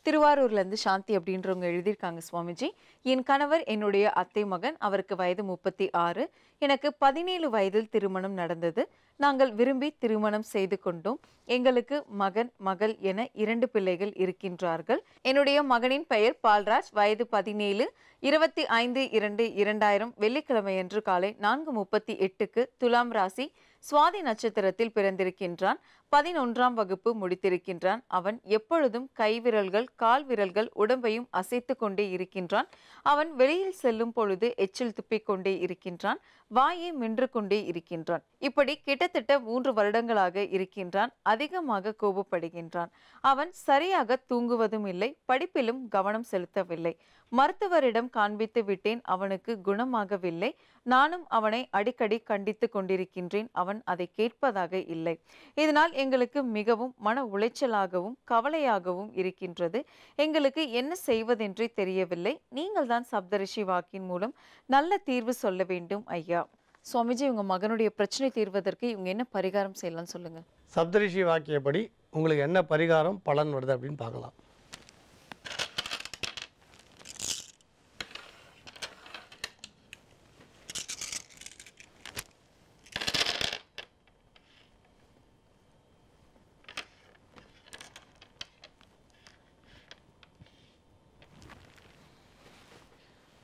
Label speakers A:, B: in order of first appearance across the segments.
A: திருவாரூர்லேருந்து சாந்தி அப்படின்றவங்க எழுதியிருக்காங்க சுவாமிஜி. என் கணவர் என்னுடைய அத்தை மகன். அவருக்கு வயது 36. எனக்கு 17 வயதில் திருமணம் நடந்தது. நாங்கள் விரும்பி திருமணம் செய்து கொண்டோம். எங்களுக்கு மகன், மகள் என 2 பிள்ளைகள் இருக்கின்றார்கள். என்னுடைய மகனின் பெயர் பால்ராஜ். வயது 17. 25/2/2000 வெள்ளிக்கிழமையன்று காலை 4:38க்கு துலாம் ராசி சுவாதி நட்சத்திரத்தில் பிறந்திருக்கின்றான். 11ஆம் வகுப்பு முடித்திருக்கின்றான். அவன் எப்பொழுதும் கைவிரல்கள், கால் விரல்கள் உடம்பையும் அசைத்து கொண்டே இருக்கின்றான். அவன் வெளியில் செல்லும் பொழுது எச்சில் துப்பிக் கொண்டே இருக்கின்றான். வாயை மென்று கொண்டே இருக்கின்றான். இப்படி கிட்டத்தட்ட 3 வருடங்களாக இருக்கின்றான். அதிகமாக கோபப்படுகின்றான். அவன் சரியாக தூங்குவதும் இல்லை, படிப்பிலும் கவனம் செலுத்தவில்லை. மருத்துவரிடம் காண்பித்து விட்டேன், அவனுக்கு குணமாகவில்லை. நானும் அவனை அடிக்கடி கண்டித்து கொண்டிருக்கின்றேன். அவன் அதை கேட்பதாக இல்லை. இதனால் எங்களுக்கு மிகவும் மன உளைச்சலாகவும் கவலையாகவும் இருக்கின்றது. எங்களுக்கு என்ன செய்வதென்றே தெரியவில்லை. நீங்கள் தான் சப்தரிஷி வாக்கின் மூலம் நல்ல தீர்வு சொல்ல வேண்டும் ஐயா. சுவாமிஜி, உங்க மகனுடைய பிரச்சனை தீர்வதற்கு இவங்க என்ன பரிகாரம் செய்யலாம் சொல்லுங்க.
B: சப்தரிஷி வாக்கியப்படி உங்களுக்கு என்ன பரிகாரம் பலன் வருது அப்படின்னு பார்க்கலாம்.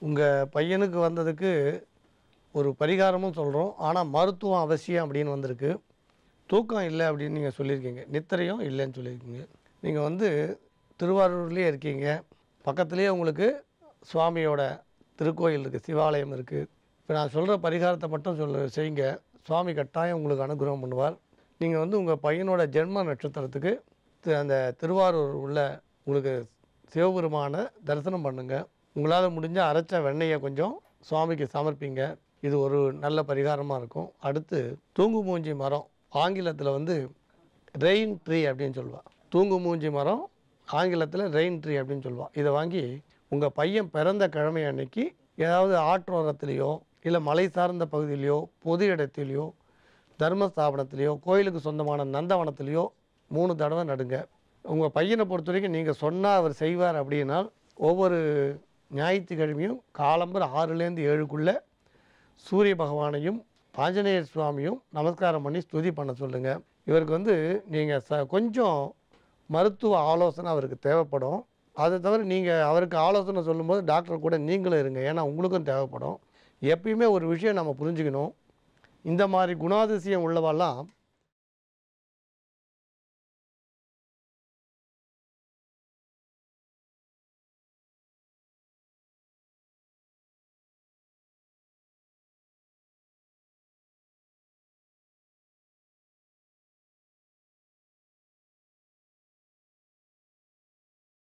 B: உங்கள் பையனுக்கு வந்ததுக்கு ஒரு பரிகாரமும் சொல்கிறோம். ஆனால் மருத்துவம் அவசியம் அப்படின்னு வந்திருக்கு. தூக்கம் இல்லை அப்படின்னு நீங்கள் சொல்லியிருக்கீங்க. நித்திரையும் இல்லைன்னு சொல்லியிருக்கீங்க. நீங்கள் திருவாரூர்லேயே இருக்கீங்க. பக்கத்துலேயே உங்களுக்கு சுவாமியோட திருக்கோயில் இருக்குது, சிவாலயம் இருக்குது. இப்போ நான் சொல்கிற பரிகாரத்தை மட்டும் செய்யுங்க. சுவாமி கட்டாயம் உங்களுக்கு அனுகிரகம் பண்ணுவார். நீங்கள் உங்கள் பையனோட ஜென்ம நட்சத்திரத்துக்கு அந்த திருவாரூர் உள்ள உங்களுக்கு சிவபெருமான தரிசனம் பண்ணுங்கள். உங்களால் முடிஞ்ச அரைச்ச வெண்ணெயை கொஞ்சம் சுவாமிக்கு சமர்ப்பிங்க. இது ஒரு நல்ல பரிகாரமாக இருக்கும். அடுத்து தூங்கு மூஞ்சி மரம், ஆங்கிலத்தில் ரெயின் ட்ரீ அப்படின்னு சொல்லுவாள். தூங்கு மூஞ்சி மரம் ஆங்கிலத்தில் ரெயின் ட்ரீ அப்படின்னு சொல்லுவாள். இதை வாங்கி உங்கள் பையன் பிறந்த கிழமை அன்னைக்கு ஏதாவது ஆற்றோரத்துலேயோ இல்லை மலை சார்ந்த பகுதியிலையோ பொது இடத்துலையோ தர்மஸ்தாபனத்திலையோ கோயிலுக்கு சொந்தமான நந்தவனத்துலேயோ 3 தடவை நடுங்க. உங்கள் பையனை பொறுத்த வரைக்கும் நீங்கள் சொன்னால் அவர் செய்வார். அப்படின்னா ஒவ்வொரு ஞாயிற்றுக்கிழமையும் காலம்பர் 6லேருந்து 7க்குள்ளே சூரிய பகவானையும் ஆஞ்சநேயர் சுவாமியும் நமஸ்காரம் பண்ணி ஸ்துதி பண்ண சொல்லுங்கள். இவருக்கு நீங்கள் கொஞ்சம் மருத்துவ ஆலோசனை அவருக்கு தேவைப்படும். அதை தவிர நீங்கள் அவருக்கு ஆலோசனை சொல்லும்போது டாக்டர் கூட நீங்களும் இருங்க. ஏன்னா உங்களுக்கும் தேவைப்படும். எப்பயுமே ஒரு விஷயம் நம்ம புரிஞ்சுக்கணும். இந்த மாதிரி குணாதிசயம் உள்ளவெல்லாம்